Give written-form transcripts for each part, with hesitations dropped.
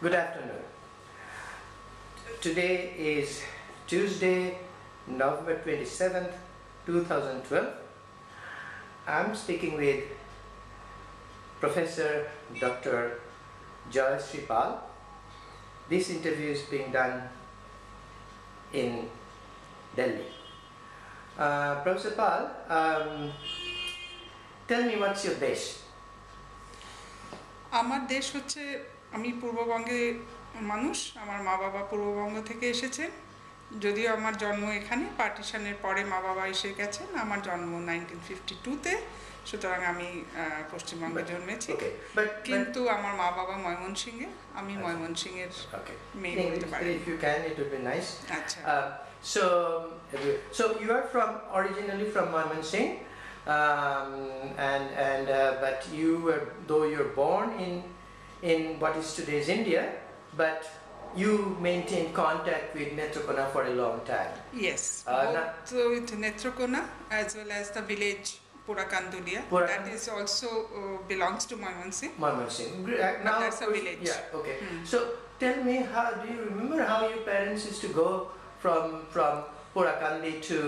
Good afternoon. Today is Tuesday, November 27th, 2012. I'm speaking with Professor Dr. Jaishree Paul. This interview is being done in Delhi. Professor Paul, tell me what's your desh? আমার দেশ হচ্ছে আমি পূর্ববঙ্গে মানুষ আমার মা বাবা পূর্ববঙ্গ থেকে এসেছেন যদিও আমার জন্ম এখানে পার্টিশনের পরে মা বাবা এসে গেছেন আমার জন্ম 1952 তে সুতরাং আমি পশ্চিমবঙ্গে জন্মেছি কিন্তু আমার মা বাবা ময়মনসিংহে আমি ময়মনসিংহের মেয়ে বলতে পারি if you can it would be nice আচ্ছা so you are from originally from Mymensingh but you were though you're born in what is today's India but you maintained contact with Netrokona for a long time. Yes, both with Netrokona as well as the village Purakandulia. That is also belongs to Mymensingh. Now that's a village. Yeah, okay. So tell me, how do you remember how your parents used to go from Purakandi to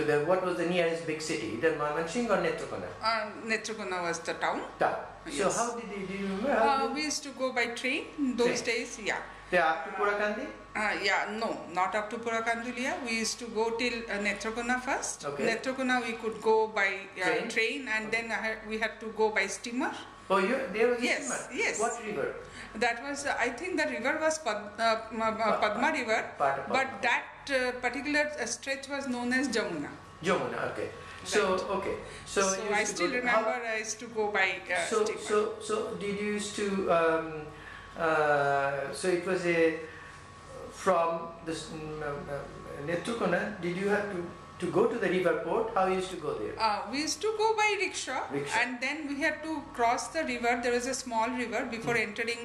the what was the nearest big city, either Mymensingh or Netrokona? Netrokona was the town. So yes. How do you remember? We used to go by train in those days. Yeah, up to Purakandi? No, not up to Purakandulia. We used to go till Netrokona first. Okay. Netrokona we could go by train and then we had to go by steamer. Oh, there was a yes, steamer? Yes. What river? That was, I think the river was Padma river, but that particular stretch was known as Jamuna. Jamuna, okay. Right. So I still remember I used to go by steamer. So did you used to so it was from this Netrokona, did you have to go to the river port? How you used to go there? We used to go by rickshaw and then we had to cross the river. There was a small river before entering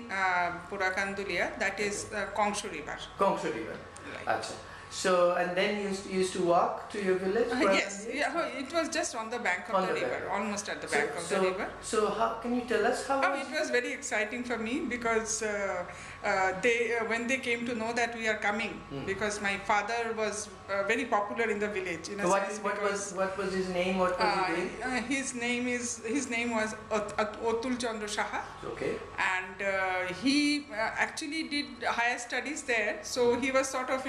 Purakandulia, that is Kongshu river. Kongshu river. Right. Achha. So and then you used to walk to your village? Yes, it was just on the bank of the river, almost at the bank of the river. So how can you tell us how? It was very exciting for me because when they came to know that we are coming, because my father was very popular in the village. So what was his name? What was his name? His name was Otul Chandra Saha. Okay. And he actually did higher studies there, so he was sort of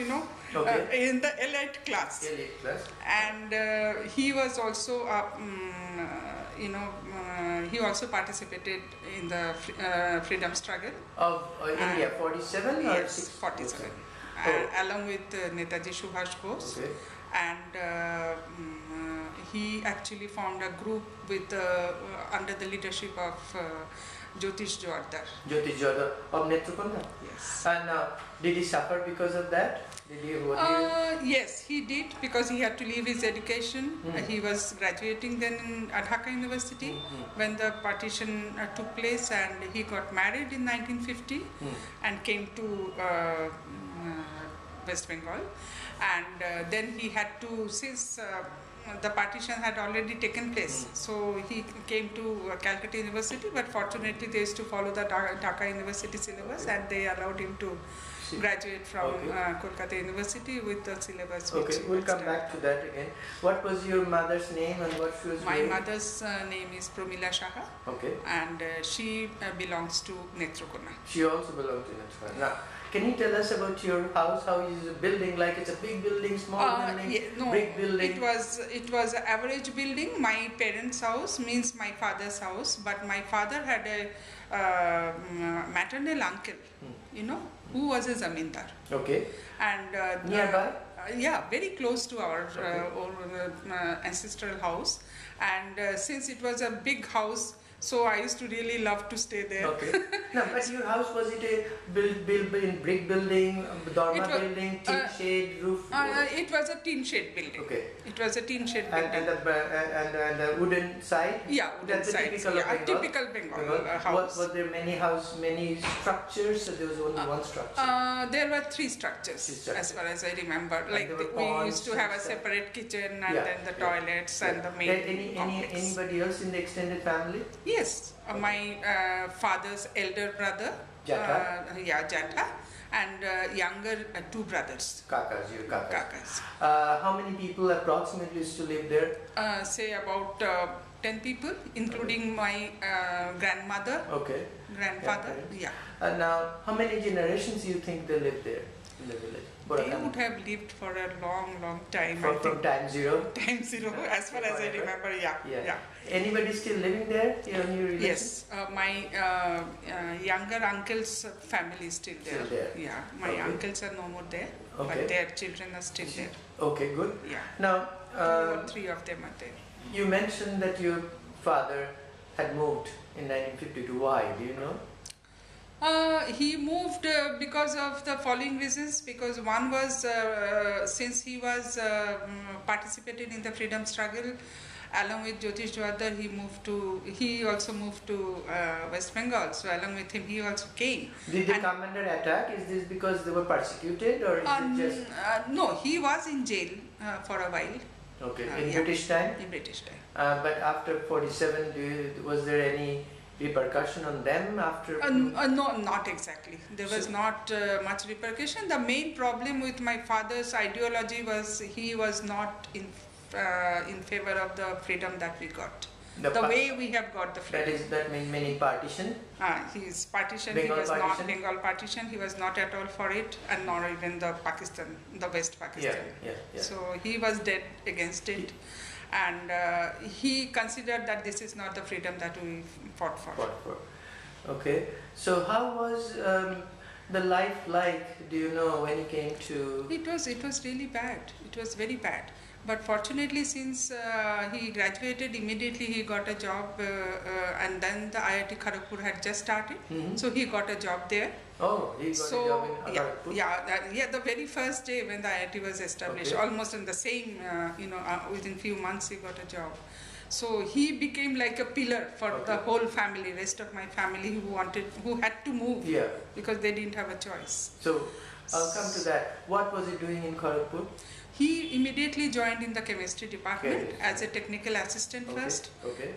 in the elite class. And he was also he also participated in the freedom struggle of India 47 or yes 47 along with Netaji Subhash Bose. Okay. And he actually formed a group with under the leadership of Jyotish Jordar of Netrokona. Yes. And did he suffer because of that? Yes, he did, because he had to leave his education. He was graduating then at Dhaka University when the partition took place, and he got married in 1950 and came to West Bengal. And then he had to, since the partition had already taken place, so he came to Calcutta University, but fortunately they used to follow the Dhaka University syllabus and they allowed him to graduate from Kolkata University with the syllabus. Okay, we'll come back to that again. What was your mother's name and what she was My mother's name is Promila Saha. Okay. And she belongs to Netrokona. She also belongs to Netrokona. Now, can you tell us about your house? How is the building? Like it's a big building, small building, brick building? It was an average building. My parents' house means my father's house, but my father had a maternal uncle, who was a zamindar. Okay. And nearby? Very close to our ancestral house. And since it was a big house, so I used to really love to stay there. Okay. No, but your house, was it a built brick building, dormer building, tin shade roof? It was a tin shade building. Okay. It was a tin shade building. And the wooden side? Yeah, wooden side. Typical Bengal house. Was there many structures, or there was only one structure? There were three structures, as far as I remember. Like we used to have a separate kitchen and then the toilets and the main complex. Anybody else in the extended family? Yes, my father's elder brother Jatha? Jatha, and younger two brothers. Kakas, your kakas. Kakas. How many people approximately used to live there? Say about 10 people, including my grandmother, grandfather. Yeah. Now, how many generations do you think they lived there in the village? They would have lived for a long time. From time zero? Time zero, as far as I remember, yeah. Anybody still living there? Your relation? Yes, my younger uncle's family is still there. Yeah, my uncles are no more there, but their children are still there. Okay, good. Yeah. Now, 2 or 3 of them are there. You mentioned that your father had moved in 1952. Why? Do you know? He moved because of the following reasons. Because one was since he was participated in the freedom struggle along with Jyotish Joadhar, he also moved to West Bengal. So along with him, he also came. Did they come under attack? Is this because they were persecuted, or is it just? No, he was in jail for a while. Okay, in British time. In British time. But after 47, was there any repercussion on them after? No, not exactly. There was not much repercussion. The main problem with my father's ideology was he was not in favor of the freedom that we got. The way we have got the freedom. That means meaning partition? His partition, Bengal he was partition? not Bengal partition, he was not at all for it, and nor even the Pakistan, the West Pakistan. Yeah. So he was dead against it. And he considered that this is not the freedom that we fought for. Okay. So how was the life like, do you know, when he came to... It was really bad. It was very bad. But fortunately, since he graduated, immediately he got a job, and then the IIT Kharagpur had just started. So he got a job there. Oh, he got a job in Kharagpur? Yeah, the very first day when the IIT was established, almost in the same, within few months he got a job. So he became like a pillar for the whole family, rest of my family who had to move because they didn't have a choice. So I'll come to that. What was he doing in Kharagpur? He immediately joined in the chemistry department as a technical assistant first,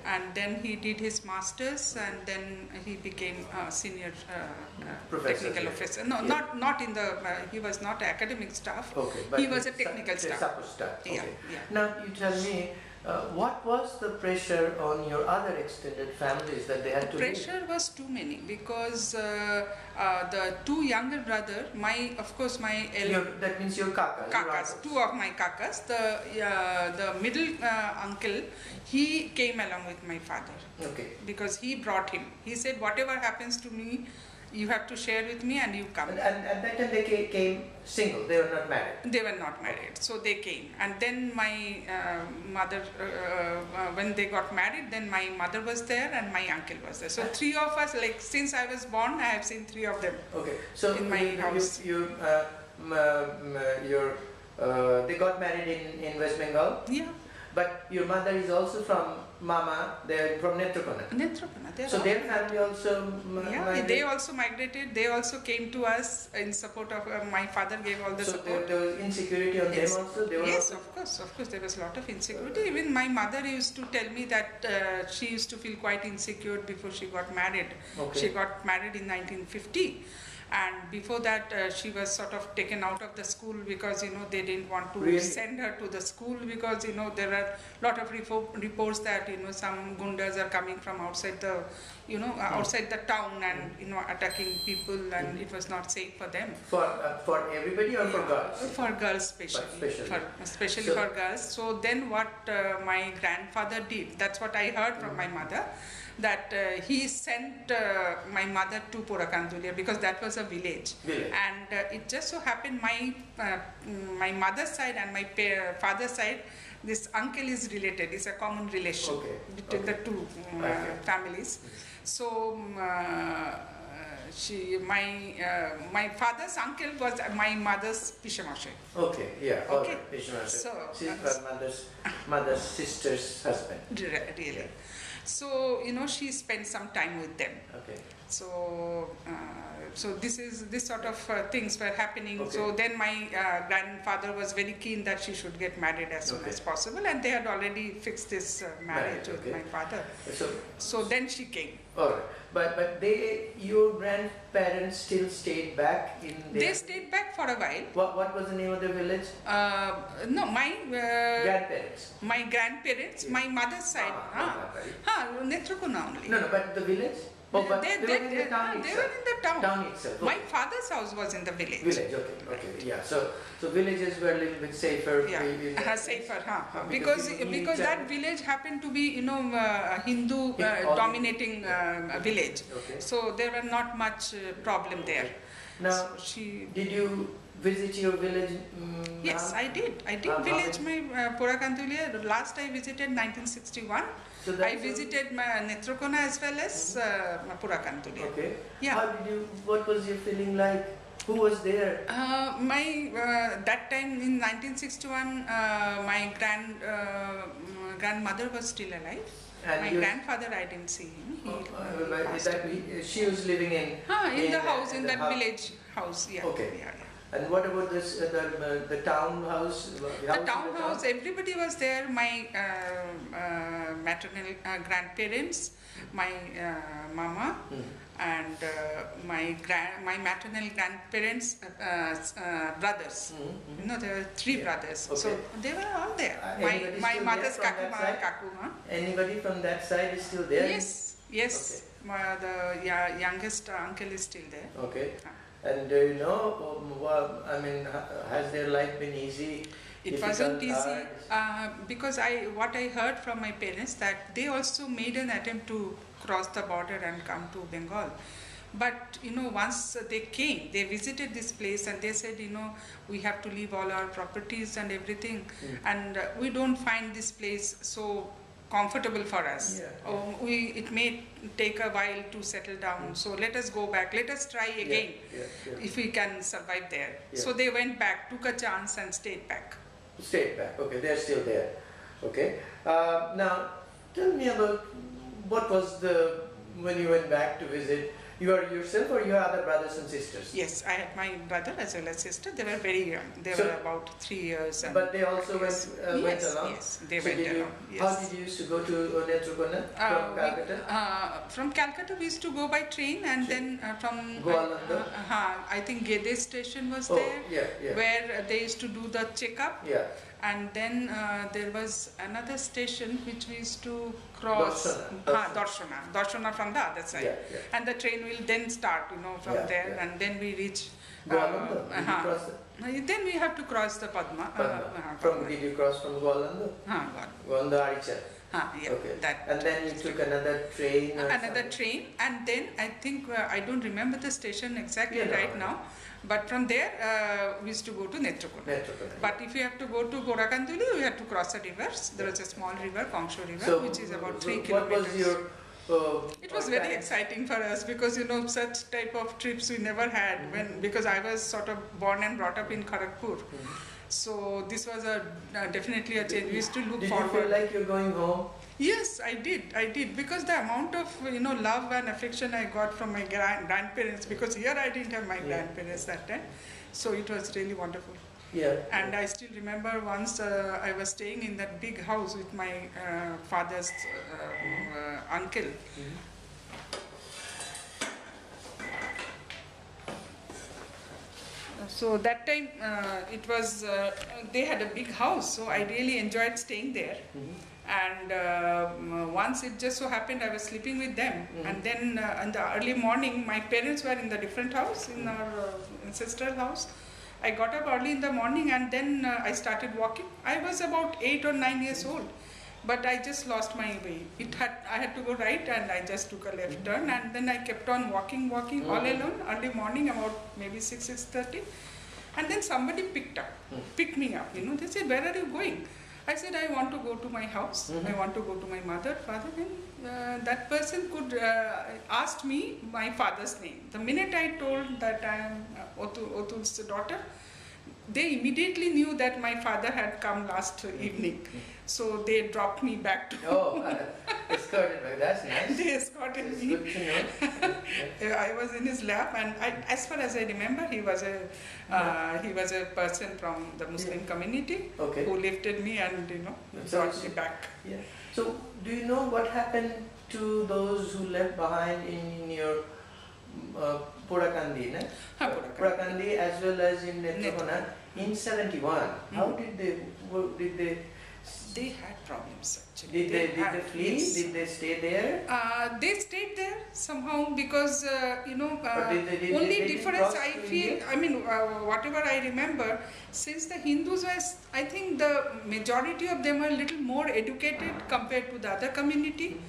and then he did his masters, and then he became a senior technical officer. No, not in the. He was not academic staff. But he was a technical staff. Yeah. Now you tell me. What was the pressure on your other extended families that they had to leave? Pressure was too many because the two younger brother, that means your kakas. Two of my kakas. The middle uncle, he came along with my father. Because he brought him. He said, whatever happens to me, you have to share with me, and you come. And at that time they came single, they were not married? They were not married, so they came. And then my mother, when they got married, then my mother was there and my uncle was there. So 3 of us, like since I was born, I have seen 3 of them so in my house. They got married in West Bengal? Yeah. But your mother is also from Mama, they're from Netrapana. So their family also migrated? They also migrated. They also came to us in support of my father gave all the support. So there was insecurity on them also? Of course, there was a lot of insecurity. Even my mother used to tell me that she used to feel quite insecure before she got married. She got married in 1950. And before that, she was sort of taken out of the school because, they didn't want to send her to the school because, there are a lot of reports that, some gundas are coming from outside the, outside the town and, attacking people, and it was not safe for them. For everybody or for girls? For girls especially for girls. So then what my grandfather did, that's what I heard from my mother, that he sent my mother to Porakandulia because that was a village. And it just so happened my mother's side and my father's side, this uncle is related, is a common relation between the two families. So my father's uncle was my mother's Pishamashai. Pishamashai. So she's her mother's sister's husband. Really. So she spent some time with them. So this sort of things were happening. So then my grandfather was very keen that she should get married as soon as possible, and they had already fixed this marriage with my father. So then she came. Alright, but your grandparents still stayed back in their... They stayed back for a while. What was the name of the village? No, my Grandparents. my grandparents, my mother's side. Netrakona only. No, but the village? Oh, but they were in the town They itself. were in the town. Town itself. Okay. My father's house was in the village. Village, okay, yeah. So villages were a little bit safer. Yeah, safer, because that village happened to be, a Hindu dominating village. Okay. So there were not much problem there. Now, So did you visit your village? Yes, now? I did. Village my Purakantulia. Last I visited 1961. So I visited my Netrakona as well as Purakantulia. Okay. Yeah. What was your feeling like? Who was there? That time in 1961, my grandmother was still alive. And my grandfather, I didn't see him. She was living in the house, in that village house. Yeah. Okay. Yeah. And what about this the townhouse? The townhouse, everybody was there. My maternal grandparents, my mama, and my maternal grandparents' brothers. There were 3 brothers. Okay. So they were all there. My mother's kaku. Anybody from that side is still there? Yes. Okay. The youngest uncle is still there. Okay. And do you know, has their life been easy? It wasn't easy because what I heard from my parents that they also made an attempt to cross the border and come to Bengal. But once they came, they visited this place and they said, we have to leave all our properties and everything, and we don't find this place so comfortable for us. It may take a while to settle down, so let us go back, let us try again if we can survive there. So they went back, took a chance and stayed back. Okay, they're still there. Okay. Now, tell me about what was when you went back to visit, you are yourself or your other brothers and sisters? Yes, I had my brother as well as sister. They were very young. They were about 3 years. But they also went along? Yes, they went along. Yes. How did you used to go to Netrakona from Calcutta? From Calcutta we used to go by train, and then from I think Gede station was there, where they used to do the checkup. Yeah. And then there was another station which we used to cross, Darshana from the other side. And the train will then start, from there, and then we reach. Then we have to cross the Padma. Did you cross from Gwalanda? Gwalanda Aricha. Okay. And then you took another train? Another train, and then I think, I don't remember the station exactly now. But from there, we used to go to Netrakona. But if you have to go to Gorakanduli, we have to cross a river. There was a small river, Kongsho River, which is about 3 kilometers. What was your... it was very exciting for us because, such type of trips we never had because I was sort of born and brought up in Kharagpur. So this was definitely a change. We used to look forward. Did you feel like you're going home? Yes, I did because the amount of love and affection I got from my grandparents, because here I didn't have my grandparents that time, so it was really wonderful. And I still remember once I was staying in that big house with my father's uncle. So that time it was they had a big house, so I really enjoyed staying there. And once it just so happened I was sleeping with them, and then in the early morning my parents were in the different house, in our ancestral house. I got up early in the morning, and then I started walking. I was about 8 or 9 years old, but I just lost my way. I had to go right, and I just took a left turn, and then I kept on walking all alone, early morning, about maybe 6:30, and then somebody picked me up. They said, "Where are you going?" I said, "I want to go to my house. I want to go to my mother, father." And that person could asked me my father's name. The minute I told that I am Otul's daughter, they immediately knew that my father had come last evening. So they dropped me back to escorted back. That's nice. They escorted me. Good to know. I was in his lap, and as far as I remember, he was a person from the Muslim community who lifted me and brought me back. So do you know what happened to those who left behind in your Purakandi, Purakandi as well as in Netrokona in 71. How did they? They had problems actually. Did they flee? Yes. Did they stay there? They stayed there somehow because Did only they difference cross I to feel. India? I mean, whatever I remember, since the Hindus were, I think the majority of them were a little more educated compared to the other community.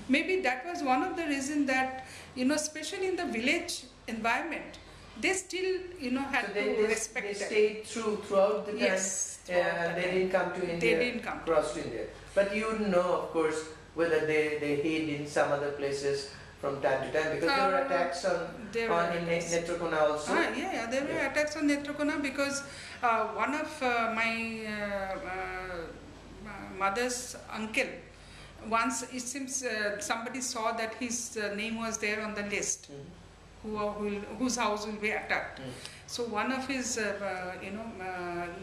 Maybe that was one of the reasons that especially in the village environment, they still had So to respect they them. stayed throughout the time. Yes, throughout the they time. didn't come to India. They didn't come. Cross to India. But you wouldn't know, of course, whether they hid in some other places from time to time, because there were attacks in Netrokona also. There were attacks on Netrokona because one of my mother's uncle, once it seems somebody saw that his name was there on the list, whose house will be attacked. So one of his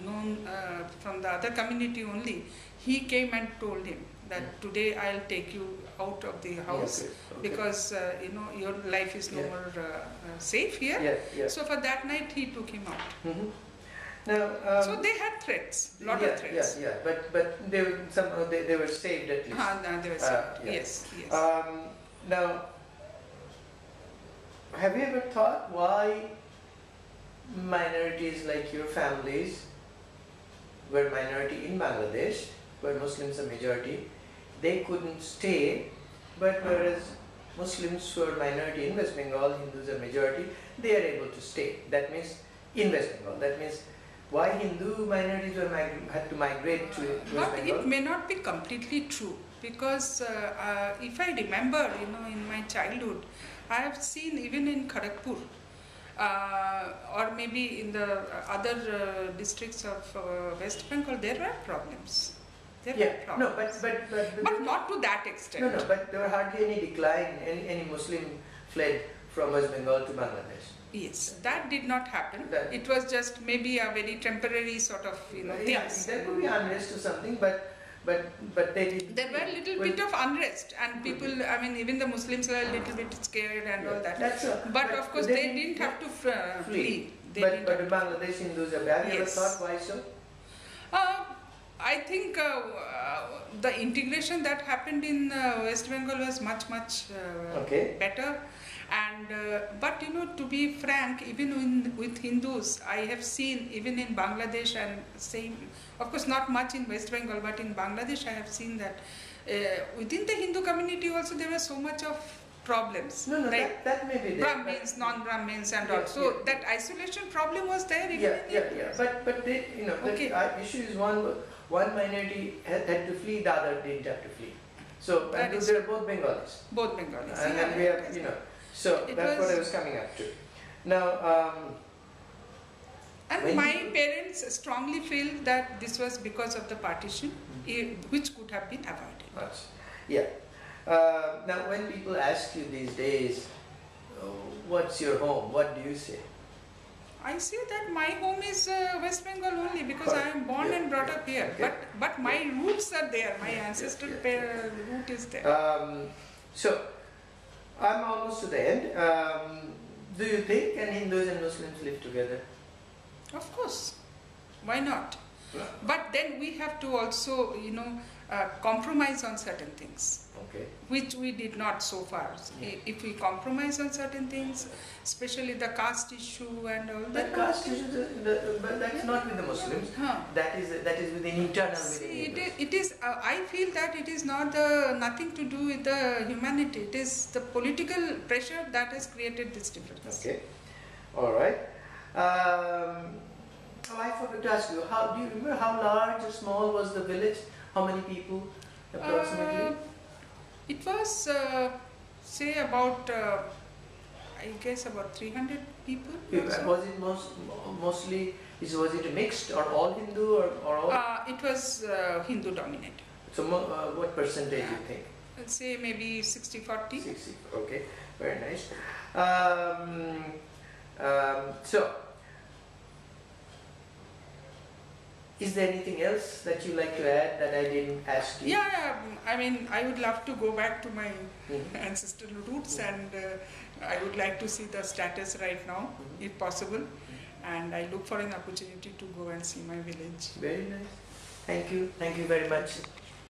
known from the other community only, he came and told him that today I'll take you out of the house because your life is no more safe here. So for that night he took him out. Now, so they had threats, lot of threats. But they were they were saved at least. They were saved. Yes. Now, have you ever thought why minorities like your families were minority in Bangladesh, where Muslims are majority, they couldn't stay, but whereas Muslims who are minority in West Bengal, Hindus are majority, they are able to stay. That means in West Bengal. That means why Hindu minorities had to migrate to West Bengal? It may not be completely true, because if I remember, in my childhood, I have seen even in Kharagpur, or maybe in the other districts of West Bengal, there were problems. But not to that extent. No, but there were hardly any decline, any Muslim fled from West Bengal to Bangladesh. Yes, that did not happen. It was just maybe a very temporary sort of things. There could be unrest or something, but they did. There were a little bit of unrest, and people, I mean, even the Muslims were a little bit scared and all that. But of course, they didn't have to flee. But the Bangladesh Hindus are bad. You ever thought why so? I think the integration that happened in West Bengal was much better. And but to be frank, even with Hindus, I have seen even in Bangladesh, and same, of course not much in West Bengal, but in Bangladesh I have seen that within the Hindu community also there was so much of problems. No, like that may be there. Brahmins, non-Brahmins and all. So that isolation problem was there. But they, the issue is one minority had to flee, the other didn't have to flee. So they are both Bengalis. Both Bengalis. And then we have, so that's what I was coming up to. Now, and my parents strongly feel that this was because of the partition, which could have been avoided. Now, when people ask you these days, what's your home? What do you say? I say that my home is West Bengal only because I am born and brought up here. But my roots are there. My ancestral root is there. So, I'm almost to the end. Do you think Hindus and Muslims live together? Of course. Why not? But then we have to also, compromise on certain things. Which we did not so far. If we compromise on certain things, especially the caste issue and all that. Caste issue, but that's not with the Muslims. That is within internal. It is. I feel that it is not nothing to do with the humanity. It is the political pressure that has created this difference. Okay, all right. I forgot to ask you. Do you remember how large or small was the village? How many people approximately? It was, say about, I guess about 300 people. Was it mostly, was it mixed or all Hindu or all? It was Hindu dominated. So what percentage you think? Let's say maybe 60-40. 60, okay, very nice. So, Is there anything else that you like to add that I didn't ask you? Yeah, I mean, I would love to go back to my ancestral roots, and I would like to see the status right now, if possible, and I look for an opportunity to go and see my village. Very nice. Thank you very much.